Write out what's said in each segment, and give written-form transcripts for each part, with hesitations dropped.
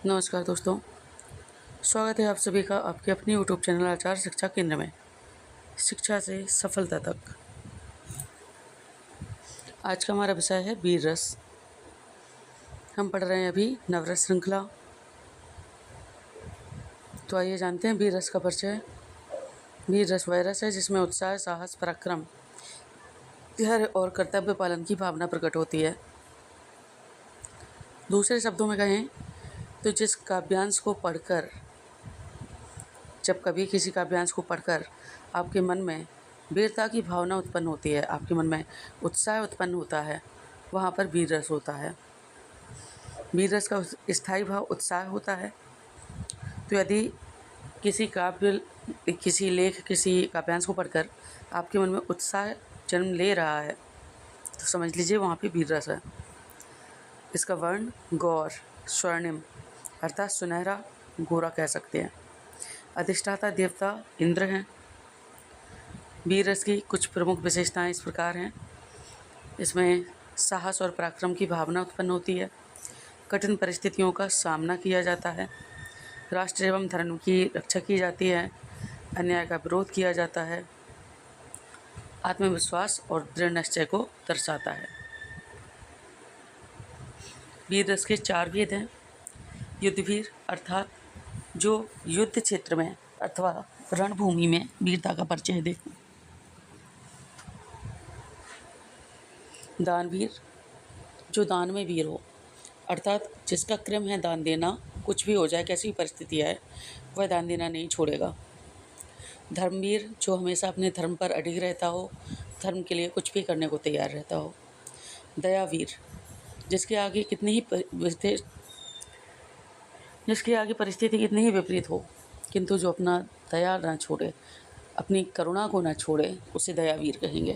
नमस्कार दोस्तों, स्वागत है आप सभी का आपके अपने यूट्यूब चैनल आचार्य शिक्षा केंद्र में। शिक्षा से सफलता तक। आज का हमारा विषय है वीर रस। हम पढ़ रहे हैं अभी नवरस श्रृंखला। तो आइए जानते हैं वीर रस का परिचय। वीर रस वह रस है जिसमें उत्साह, साहस, पराक्रम, धैर्य और कर्तव्य पालन की भावना प्रकट होती है। दूसरे शब्दों में कहें तो जिस काव्यांश को पढ़कर, जब कभी किसी काव्यांश को पढ़कर आपके मन में वीरता की भावना उत्पन्न होती है, आपके मन में उत्साह उत्पन्न होता है, वहाँ पर वीर रस होता है। वीर रस का स्थायी भाव उत्साह होता है। तो यदि किसी काव्य, किसी लेख, किसी काव्यांश को पढ़कर आपके मन में उत्साह जन्म ले रहा है तो समझ लीजिए वहाँ पे वीर रस है। इसका वर्ण गौर, स्वर्णिम अर्थात सुनहरा, गोरा कह सकते हैं। अधिष्ठाता देवता इंद्र हैं। वीर रस की कुछ प्रमुख विशेषताएं इस प्रकार हैं। इसमें साहस और पराक्रम की भावना उत्पन्न होती है। कठिन परिस्थितियों का सामना किया जाता है। राष्ट्र एवं धर्म की रक्षा की जाती है। अन्याय का विरोध किया जाता है। आत्मविश्वास और दृढ़ निश्चय को दर्शाता है। वीर रस के 4 भेद हैं। युद्धवीर अर्थात जो युद्ध क्षेत्र में अथवा रणभूमि में वीरता का परिचय दे। दानवीर जो दान में वीर हो, अर्थात जिसका क्रम है दान देना, कुछ भी हो जाए, कैसी भी परिस्थिति है, वह दान देना नहीं छोड़ेगा। धर्मवीर जो हमेशा अपने धर्म पर अडिग रहता हो, धर्म के लिए कुछ भी करने को तैयार रहता हो। दयावीर जिसके आगे परिस्थिति कितनी ही विपरीत हो, किंतु जो अपना दया ना छोड़े, अपनी करुणा को ना छोड़े, उसे दयावीर कहेंगे।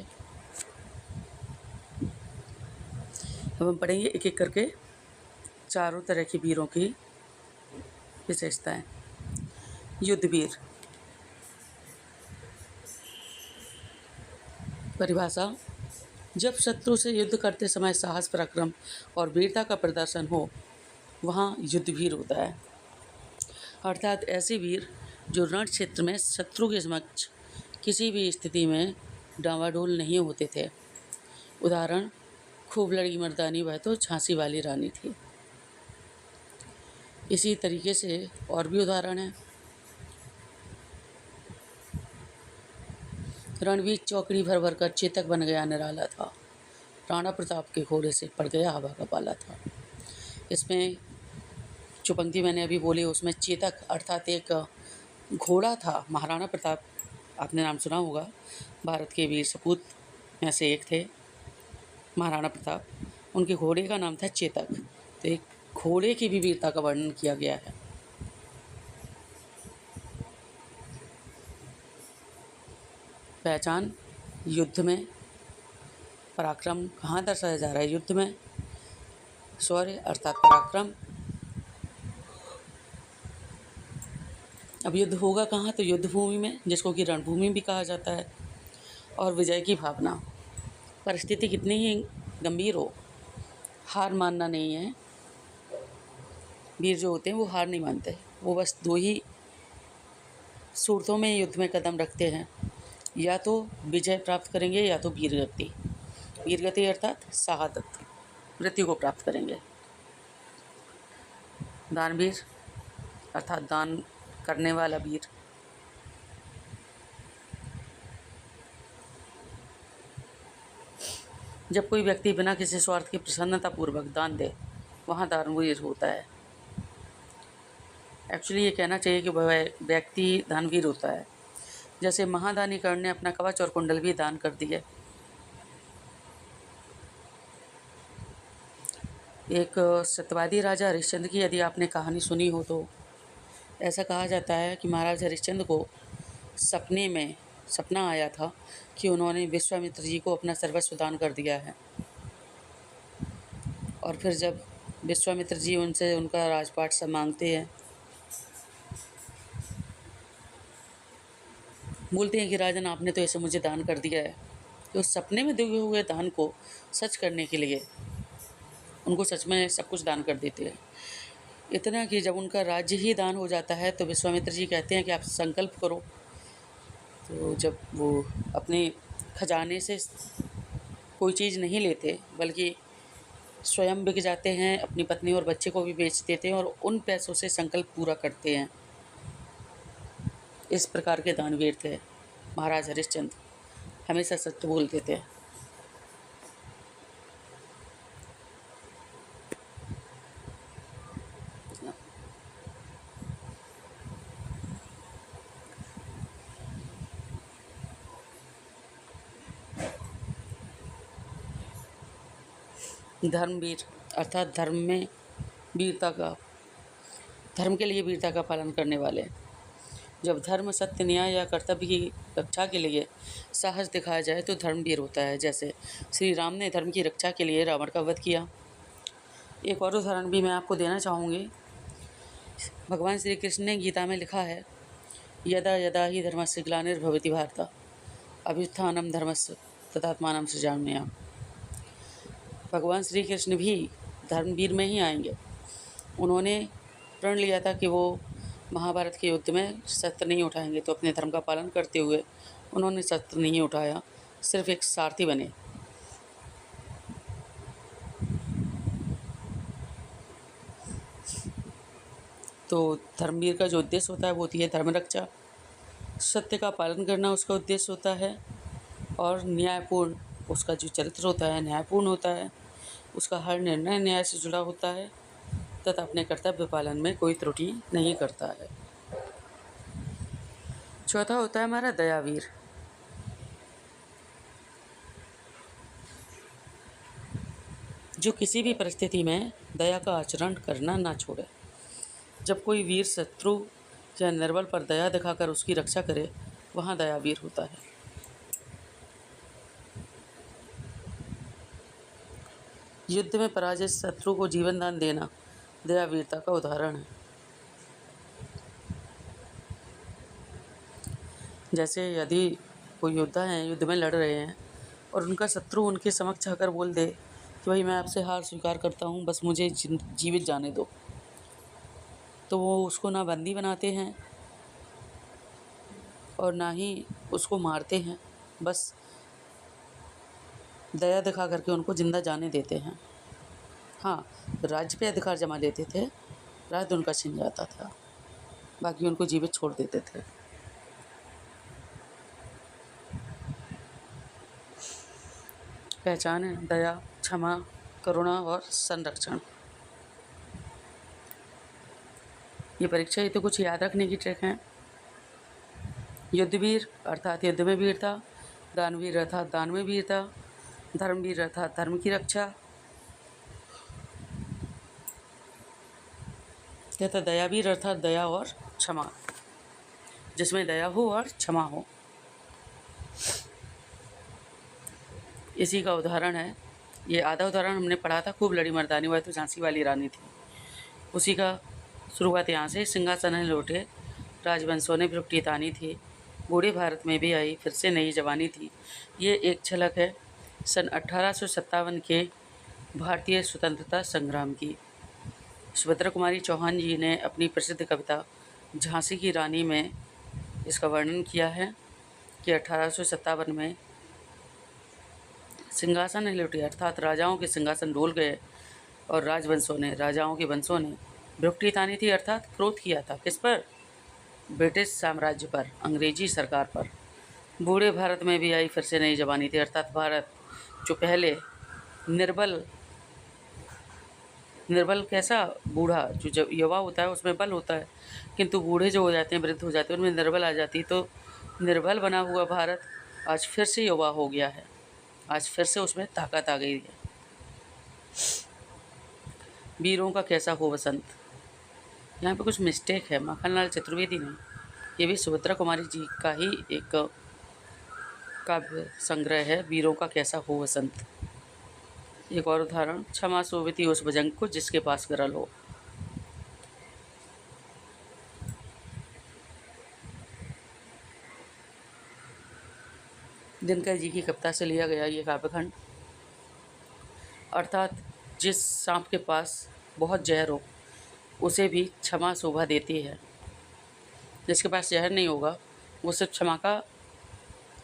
अब हम पढ़ेंगे एक एक करके चारों तरह के वीरों की विशेषताएं। युद्धवीर परिभाषा: जब शत्रु से युद्ध करते समय साहस, पराक्रम और वीरता का प्रदर्शन हो, वहाँ युद्धवीर होता है। अर्थात ऐसे वीर जो रण क्षेत्र में शत्रु के समक्ष किसी भी स्थिति में डावाडोल नहीं होते थे। उदाहरण: खूब लड़ी मर्दानी वह तो झांसी वाली रानी थी। इसी तरीके से और भी उदाहरण हैं। रणवीर चौकड़ी भर भर कर चेतक बन गया निराला था, राणा प्रताप के घोड़े से पड़ गया हवा का पाला था। इसमें जो पंक्ति मैंने अभी बोली उसमें चेतक अर्थात एक घोड़ा था। महाराणा प्रताप, आपने नाम सुना होगा, भारत के वीर सपूत में से एक थे महाराणा प्रताप। उनके घोड़े का नाम था चेतक। तो एक घोड़े की भी वीरता का वर्णन किया गया है। पहचान: युद्ध में पराक्रम कहाँ दर्शाया जा रहा है? युद्ध में शौर्य अर्थात पराक्रम। अब युद्ध होगा कहाँ? तो युद्ध भूमि में, जिसको कि रणभूमि भी कहा जाता है। और विजय की भावना: परिस्थिति कितनी ही गंभीर हो, हार मानना नहीं है। वीर जो होते हैं वो हार नहीं मानते, वो बस 2 ही सूरतों में युद्ध में कदम रखते हैं, या तो विजय प्राप्त करेंगे या तो वीरगति। वीरगति अर्थात शहादत, मृत्यु को प्राप्त करेंगे। दानवीर अर्थात दान करने वाला वीर। जब कोई व्यक्ति बिना किसी स्वार्थ के प्रसन्नतापूर्वक दान दे, वहाँ दानवीर होता है। एक्चुअली ये कहना चाहिए कि वह व्यक्ति दानवीर होता है। जैसे महादानी कर्ण ने अपना कवच और कुंडल भी दान कर दिए। एक सत्यवादी राजा हरिश्चंद्र की यदि आपने कहानी सुनी हो तो ऐसा कहा जाता है कि महाराज हरिश्चंद्र को सपना आया था कि उन्होंने विश्वामित्र जी को अपना सर्वस्व दान कर दिया है। और फिर जब विश्वामित्र जी उनसे उनका राजपाट सब मांगते हैं, बोलते हैं कि राजन आपने तो ऐसे मुझे दान कर दिया है। तो सपने में दिए हुए दान को सच करने के लिए उनको सच में सब कुछ दान कर देते हैं। इतना कि जब उनका राज्य ही दान हो जाता है तो विश्वामित्र जी कहते हैं कि आप संकल्प करो। तो जब वो अपने खजाने से कोई चीज़ नहीं लेते बल्कि स्वयं बिक जाते हैं, अपनी पत्नी और बच्चे को भी बेच देते हैं और उन पैसों से संकल्प पूरा करते हैं। इस प्रकार के दानवीर थे महाराज हरिश्चंद्र, हमेशा सत्य बोलते थे। धर्मवीर अर्थात धर्म के लिए वीरता का पालन करने वाले। जब धर्म, सत्य, न्याय या कर्तव्य की रक्षा के लिए साहस दिखाया जाए तो धर्मवीर होता है। जैसे श्री राम ने धर्म की रक्षा के लिए रावण का वध किया। एक और उदाहरण भी मैं आपको देना चाहूँगी। भगवान श्री कृष्ण ने गीता में लिखा है, यदा यदा ही धर्मस्य ग्लानिर्भवति भारत अभ्युत्थानं धर्मस्य तदात्मानं सृजाम्यहम्। भगवान श्री कृष्ण भी धर्मवीर में ही आएंगे। उन्होंने प्रण लिया था कि वो महाभारत के युद्ध में शस्त्र नहीं उठाएंगे, तो अपने धर्म का पालन करते हुए उन्होंने शस्त्र नहीं उठाया, सिर्फ एक सारथी बने। तो धर्मवीर का जो उद्देश्य होता है वो होती है धर्म रक्षा, सत्य का पालन करना उसका उद्देश्य होता है, और न्यायपूर्ण उसका जो चरित्र होता है न्यायपूर्ण होता है, उसका हर निर्णय न्याय से जुड़ा होता है तथा अपने कर्तव्य पालन में कोई त्रुटि नहीं करता है। चौथा होता है हमारा दयावीर। जो किसी भी परिस्थिति में दया का आचरण करना ना छोड़े। जब कोई वीर शत्रु या निर्बल पर दया दिखाकर उसकी रक्षा करे, वहाँ दयावीर होता है। युद्ध में पराजित शत्रु को जीवन दान देना दयावीरता का उदाहरण है। जैसे यदि कोई योद्धा हैं, युद्ध में लड़ रहे हैं और उनका शत्रु उनके समक्ष आकर बोल दे कि भाई मैं आपसे हार स्वीकार करता हूँ, बस मुझे जीवित जाने दो, तो वो उसको ना बंदी बनाते हैं और ना ही उसको मारते हैं, बस दया दिखा करके उनको जिंदा जाने देते हैं। हाँ, राज्य पे अधिकार जमा लेते थे, राज्य उनका छिन जाता था, बाकी उनको जीवित छोड़ देते थे। पहचान है दया, क्षमा, करुणा और संरक्षण। ये परीक्षा ही तो कुछ याद रखने की ट्रिक है। युद्धवीर अर्थात युद्ध में वीरता, दानवीर अर्थात दान में वीरता, धर्मवीर अर्थात धर्म की रक्षा, तथा दयावीर अर्थात दया और क्षमा, जिसमें दया हो और क्षमा हो। इसी का उदाहरण है, ये आधा उदाहरण हमने पढ़ा था, खूब लड़ी मर्दानी वह तो झांसी वाली रानी थी, उसी का शुरुआत यहाँ से। सिंहासन लौटे राजवंशों ने भ्रुकुटी तानी थी, बूढ़े भारत में भी आई फिर से नई जवानी थी। ये एक झलक है सन 1857 के भारतीय स्वतंत्रता संग्राम की। सुभद्रा कुमारी चौहान जी ने अपनी प्रसिद्ध कविता झांसी की रानी में इसका वर्णन किया है कि 1857 में सिंहासन लौटे अर्थात राजाओं के सिंहासन डोल गए और राजाओं के वंशों ने भ्रुकुटी तानी थी अर्थात क्रोध किया था। किस पर? ब्रिटिश साम्राज्य पर, अंग्रेजी सरकार पर। बूढ़े भारत में भी आई फिर से नई जवानी थी अर्थात भारत जो पहले निर्बल कैसा बूढ़ा, जो जब युवा होता है उसमें बल होता है, किंतु बूढ़े जो हो जाते हैं, वृद्ध हो जाते हैं, उनमें निर्बल आ जाती। तो निर्बल बना हुआ भारत आज फिर से युवा हो गया है, आज फिर से उसमें ताकत आ गई है। वीरों का कैसा हो वसंत। यहाँ पे कुछ मिस्टेक है, माखनलाल चतुर्वेदी नहीं, ये भी सुभद्रा कुमारी जी का ही एक काव्य संग्रह है, वीरों का कैसा हो वसंत। एक और उदाहरण, क्षमा सोविति उस भुजंग को जिसके पास गरल हो। दिनकर जी की कविता से लिया गया ये काव्यखंड, अर्थात जिस सांप के पास बहुत जहर हो उसे भी क्षमा शोभा देती है। जिसके पास जहर नहीं होगा वो सिर्फ क्षमा का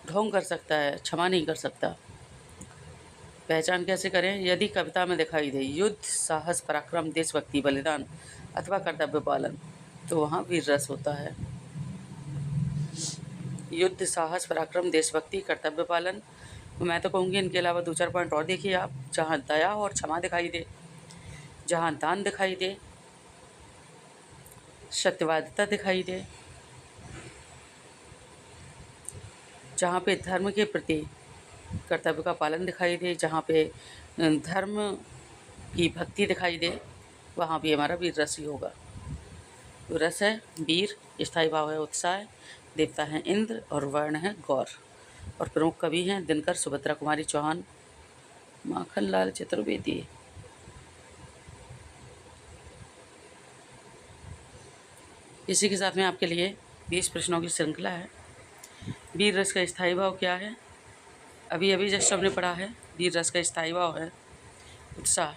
ढोंग कर सकता है, क्षमा नहीं कर सकता। पहचान कैसे करें? यदि कविता में दिखाई दे युद्ध, साहस, पराक्रम, देशभक्ति, बलिदान अथवा कर्तव्य पालन, तो वहाँ वीर रस होता है। युद्ध, साहस, पराक्रम, देशभक्ति, कर्तव्य पालन, मैं तो कहूँगी इनके अलावा 2-4 पॉइंट और देखिए आप, जहाँ दया और क्षमा दिखाई दे, जहाँ दान दिखाई दे, सत्यवादिता दिखाई दे, जहाँ पे धर्म के प्रति कर्तव्य का पालन दिखाई दे, जहाँ पे धर्म की भक्ति दिखाई दे, वहाँ भी हमारा वीर रस ही होगा। तो रस है वीर, स्थायी भाव है उत्साह, देवता है इंद्र और वर्ण है गौर। और प्रमुख कवि हैं दिनकर, सुभद्रा कुमारी चौहान, माखनलाल चतुर्वेदी। इसी के साथ में आपके लिए 20 प्रश्नों की श्रृंखला है। वीर रस का स्थायी भाव क्या है? अभी अभी जस्ट हमने पढ़ा है। वीर रस का स्थायी भाव है उत्साह।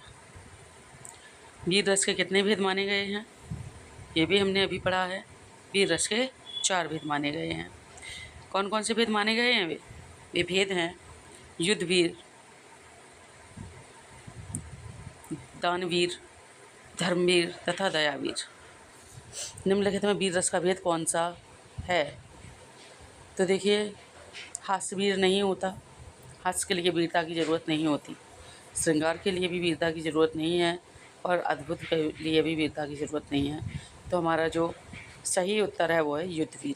वीर रस के कितने भेद माने गए हैं? ये भी हमने अभी पढ़ा है। वीर रस के 4 भेद माने गए हैं। कौन कौन से भेद माने गए हैं? वे भेद हैं युद्धवीर, दानवीर, धर्मवीर तथा दयावीर। निम्नलिखित में वीर रस का भेद कौन सा है? तो देखिए, हास्यवीर नहीं होता, हास्य के लिए वीरता की ज़रूरत नहीं होती, श्रृंगार के लिए भी वीरता की ज़रूरत नहीं है और अद्भुत के लिए भी वीरता की ज़रूरत नहीं है। तो हमारा जो सही उत्तर है वो है युद्धवीर।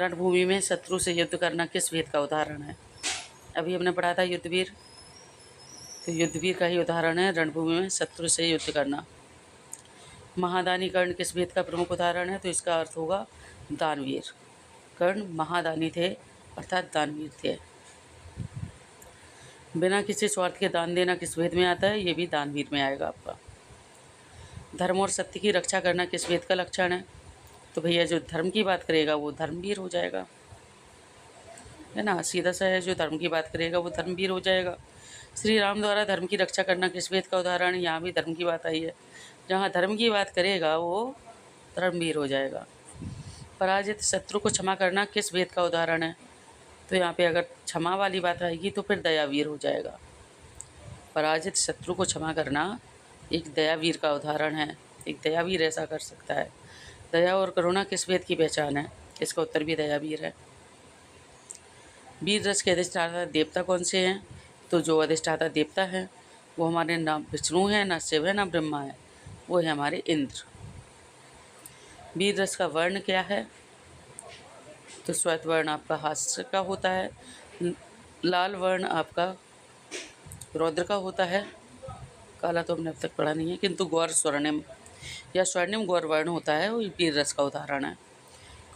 रणभूमि में शत्रु से युद्ध करना किस भेद का उदाहरण है? अभी हमने पढ़ा था युद्धवीर, तो युद्धवीर का ही उदाहरण है रणभूमि में शत्रु से युद्ध करना। महादानी कर्ण किस भेद का प्रमुख उदाहरण है? तो इसका अर्थ होगा दानवीर। कर्ण महादानी थे अर्थात दानवीर थे। बिना किसी स्वार्थ के दान देना किस भेद में आता है? ये भी दानवीर में आएगा आपका। धर्म और सत्य की रक्षा करना किस भेद का लक्षण है? तो भैया जो धर्म की बात करेगा वो धर्मवीर हो जाएगा, है ना, सीधा सा है। जो धर्म की बात करेगा वो धर्मवीर हो जाएगा। श्री राम द्वारा धर्म की रक्षा करना किस भेद का उदाहरण है? यहाँ भी धर्म की बात आई है। जहाँ धर्म की बात करेगा वो धर्मवीर हो जाएगा। पराजित शत्रु को क्षमा करना किस भेद का उदाहरण है? तो यहाँ पे अगर क्षमा वाली बात आएगी तो फिर दयावीर हो जाएगा। पराजित शत्रु को क्षमा करना एक दयावीर का उदाहरण है। एक दयावीर ऐसा कर सकता है। दया और करुणा किस भेद की पहचान है? इसका उत्तर भी दयावीर है। वीर रस के अधिष्ठाता देवता कौन से हैं? तो जो अधिष्ठाता देवता है वो हमारे ना विष्णु है, ना शिव है, ना ब्रह्मा है, वो है हमारे इंद्र। वीर रस का वर्ण क्या है? तो श्वेत वर्ण आपका हास्य का होता है, लाल वर्ण आपका रौद्र का होता है, काला तो हमने अब तक पढ़ा नहीं है, किंतु गौर स्वर्णिम या स्वर्णिम गौर वर्ण होता है, वो वीर रस का उदाहरण है।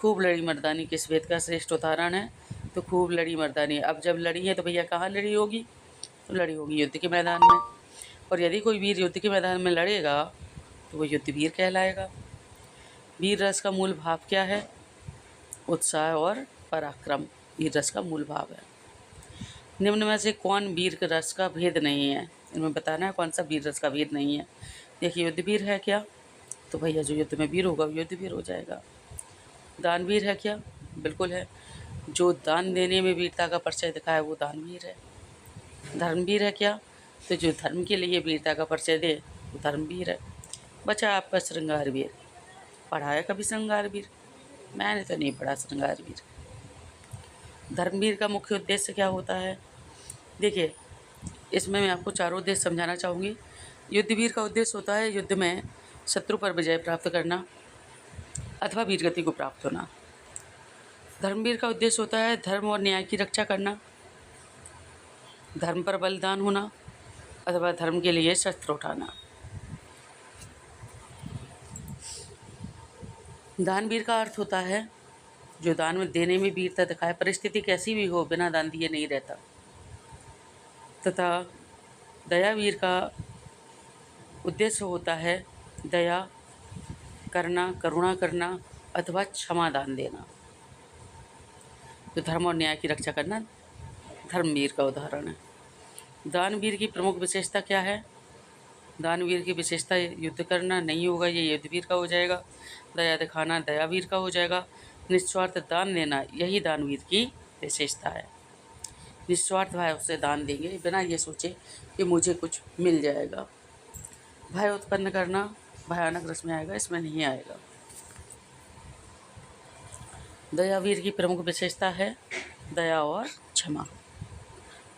खूब लड़ी मर्दानी किस भेद का श्रेष्ठ उदाहरण है? तो खूब लड़ी मर्दानी, अब जब लड़ी है तो भैया कहाँ लड़ी होगी? तो लड़ी होगी युद्ध के मैदान में। और यदि कोई वीर युद्ध के मैदान में लड़ेगा तो वो युद्धवीर कहलाएगा। वीर रस का मूल भाव क्या है? उत्साह और पराक्रम वीर रस का मूल भाव है। निम्न में से कौन वीर रस का भेद नहीं है? इनमें बताना है कौन सा वीर रस का भेद नहीं है। देखिए, युद्धवीर है क्या? तो भैया जो युद्ध में वीर होगा वो युद्धवीर हो जाएगा। दानवीर है क्या? बिल्कुल है। जो दान देने में वीरता का परिचय दिखाए वो दानवीर है। धर्मवीर है क्या? तो जो धर्म के लिए वीरता का परिचय दे वो धर्मवीर है। बचा आपका श्रृंगारवीर। पढ़ा है कभी श्रृंगारवीर? मैंने तो नहीं पढ़ा श्रृंगारवीर। धर्मवीर का मुख्य उद्देश्य क्या होता है? देखिए, इसमें मैं आपको चारों उद्देश्य समझाना चाहूँगी। युद्धवीर का उद्देश्य होता है युद्ध में शत्रु पर विजय प्राप्त करना अथवा वीरगति को प्राप्त होना। धर्मवीर का उद्देश्य होता है धर्म और न्याय की रक्षा करना, धर्म पर बलिदान होना अथवा धर्म के लिए शस्त्र उठाना। दानवीर का अर्थ होता है जो दान में देने में वीरता दिखाए, परिस्थिति कैसी भी हो बिना दान दिए नहीं रहता। तथा दयावीर का उद्देश्य होता है दया करना, करुणा करना अथवा क्षमा दान देना। तो धर्म और न्याय की रक्षा करना धर्मवीर का उदाहरण है। दानवीर की प्रमुख विशेषता क्या है? दानवीर की विशेषता युद्ध करना नहीं होगा, ये युद्धवीर का हो जाएगा। दया दिखाना दयावीर का हो जाएगा। निस्वार्थ दान देना यही दानवीर की विशेषता है। निस्वार्थ भाव से दान देंगे बिना ये सोचे कि मुझे कुछ मिल जाएगा। भय उत्पन्न करना भयानक रस में आएगा, इसमें नहीं आएगा। दयावीर की प्रमुख विशेषता है दया और क्षमा।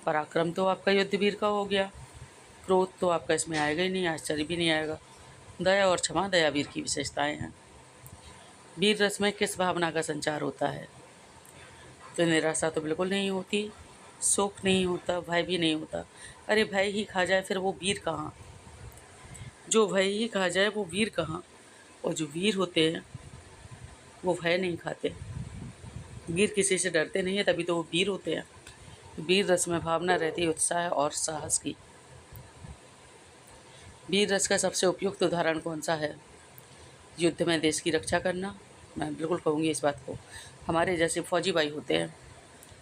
पराक्रम तो आपका युद्धवीर का हो गया, क्रोध तो आपका इसमें आएगा ही नहीं, आश्चर्य भी नहीं आएगा। दया और क्षमा दयावीर की विशेषताएं हैं। वीर रस में किस भावना का संचार होता है? तो निराशा तो बिल्कुल नहीं होती, शोक नहीं होता, भय भी नहीं होता। अरे भय ही खा जाए फिर वो वीर कहाँ? जो भय ही खा जाए वो वीर कहाँ? और जो वीर होते हैं वो भय नहीं खाते। वीर किसी से डरते नहीं है, तभी तो वो वीर होते हैं। वीर रस में भावना रहती है उत्साह और साहस की। वीर रस का सबसे उपयुक्त उदाहरण कौन सा है? युद्ध में देश की रक्षा करना। मैं बिल्कुल कहूँगी इस बात को। हमारे जैसे फौजी भाई होते हैं,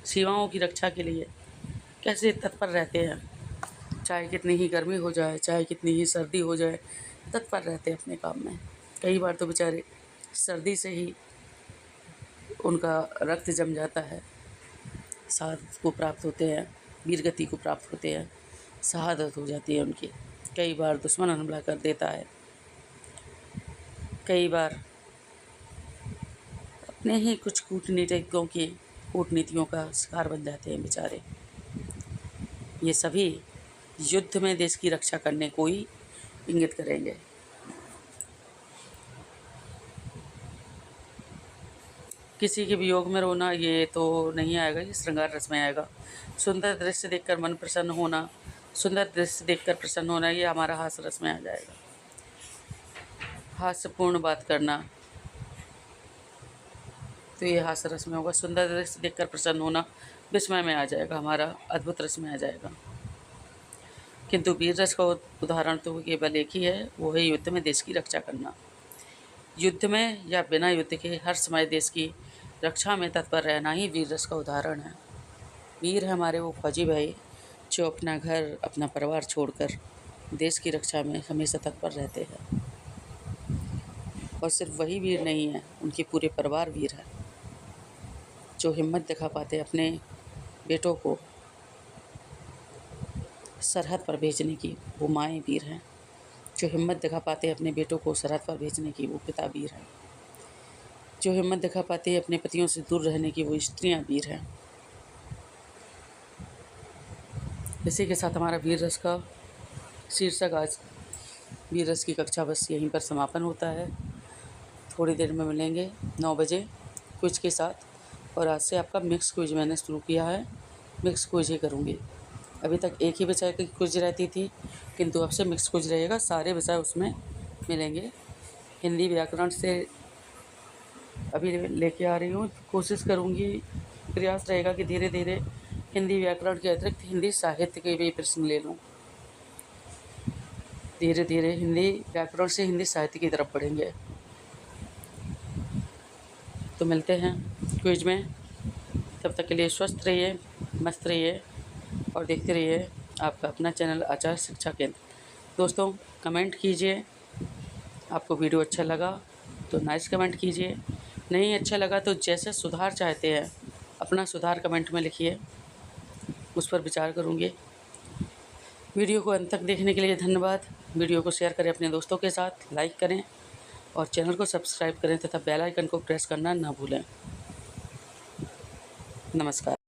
सीमाओं की रक्षा के लिए कैसे तत्पर रहते हैं, चाहे कितनी ही गर्मी हो जाए, चाहे कितनी ही सर्दी हो जाए, तत्पर रहते हैं अपने काम में। कई बार तो बेचारे सर्दी से ही उनका रक्त जम जाता है, शहादत को प्राप्त होते हैं, वीरगति को प्राप्त होते हैं, शहादत हो जाती है उनकी। कई बार दुश्मन हमला कर देता है, कई बार अपने ही कुछ कूटनीतिज्ञों की कूटनीतियों का शिकार बन जाते हैं बेचारे। ये सभी युद्ध में देश की रक्षा करने को ही इंगित करेंगे। किसी के वियोग में रोना ये तो नहीं आएगा, ये श्रृंगार रस में आएगा। सुंदर दृश्य देखकर मन प्रसन्न होना, सुंदर दृश्य देखकर प्रसन्न होना, ये हमारा हास्य रस में आ जाएगा। हास्यपूर्ण बात करना तो ये हास्य रस में होगा। सुंदर दृश्य देखकर प्रसन्न होना विस्मय में आ जाएगा, हमारा अद्भुत रस में आ जाएगा। किंतु वीर रस का उदाहरण तो केवल एक ही है, वो है युद्ध में देश की रक्षा करना। युद्ध में या बिना युद्ध के हर समय देश की रक्षा में तत्पर रहना ही वीर रस का उदाहरण है। वीर है हमारे वो फौजी भाई जो अपना घर अपना परिवार छोड़कर देश की रक्षा में हमेशा तत्पर रहते हैं। और सिर्फ वही वीर नहीं है, उनके पूरे परिवार वीर है, जो हिम्मत दिखा पाते अपने बेटों को सरहद पर भेजने की, वो माएँ वीर हैं। जो हिम्मत दिखा पाते अपने बेटों को सरहद पर भेजने की, वो पिता वीर हैं। जो हिम्मत दिखा पाते अपने पतियों से दूर रहने की, वो स्त्रियां वीर हैं। इसी के साथ हमारा वीर रस का शीर्षक आज वीर रस की कक्षा बस यहीं पर समापन होता है। थोड़ी देर में मिलेंगे 9 बजे क्विज के साथ। और आज से आपका मिक्स क्विज मैंने शुरू किया है, मिक्स क्विज ही करूँगी। अभी तक एक ही विषय की क्विज रहती थी, किंतु अब से मिक्स क्विज रहेगा, सारे विषय उसमें मिलेंगे। हिंदी व्याकरण से अभी लेके आ रही हूँ, कोशिश करूँगी, प्रयास रहेगा कि धीरे धीरे हिंदी व्याकरण के अतिरिक्त हिंदी साहित्य के भी प्रश्न ले लूँ। धीरे धीरे हिंदी व्याकरण से हिंदी साहित्य की तरफ बढ़ेंगे। तो मिलते हैं क्विज में, तब तक के लिए स्वस्थ रहिए, मस्त रहिए और देखते रहिए आपका अपना चैनल आचार्य शिक्षा केंद्र। दोस्तों कमेंट कीजिए, आपको वीडियो अच्छा लगा तो नाइस कमेंट कीजिए, नहीं अच्छा लगा तो जैसे सुधार चाहते हैं अपना सुधार कमेंट में लिखिए, उस पर विचार करूँगी। वीडियो को अंत तक देखने के लिए धन्यवाद। वीडियो को शेयर करें अपने दोस्तों के साथ, लाइक करें और चैनल को सब्सक्राइब करें तथा बेल आइकन को प्रेस करना ना भूलें। नमस्कार।